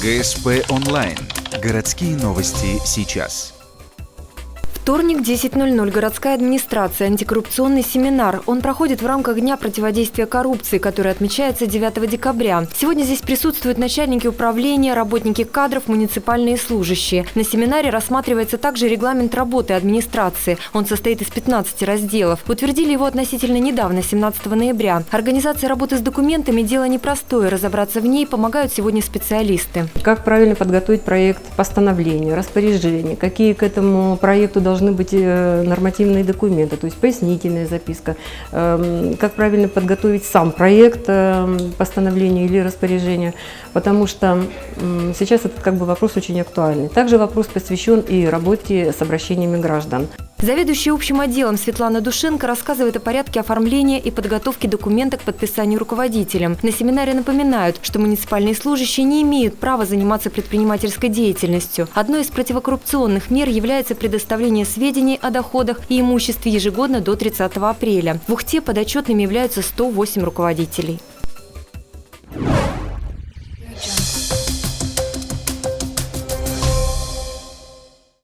ГСП онлайн. Городские новости сейчас. Вторник, 10:00. Городская администрация. Антикоррупционный семинар. Он проходит в рамках Дня противодействия коррупции, который отмечается 9 декабря. Сегодня здесь присутствуют начальники управления, работники кадров, муниципальные служащие. На семинаре рассматривается также регламент работы администрации. Он состоит из 15 разделов. Утвердили его относительно недавно, 17 ноября. Организация работы с документами – дело непростое. Разобраться в ней помогают сегодня специалисты. Как правильно подготовить проект постановления, распоряжения, какие к этому проекту должны быть нормативные документы, то есть пояснительная записка, как правильно подготовить сам проект постановления или распоряжения, потому что сейчас этот вопрос очень актуальный. Также вопрос посвящен и работе с обращениями граждан. Заведующая общим отделом Светлана Душенко рассказывает о порядке оформления и подготовки документов к подписанию руководителем. На семинаре напоминают, что муниципальные служащие не имеют права заниматься предпринимательской деятельностью. Одной из противокоррупционных мер является предоставление сведений о доходах и имуществе ежегодно до 30 апреля. В Ухте подотчетными являются 108 руководителей.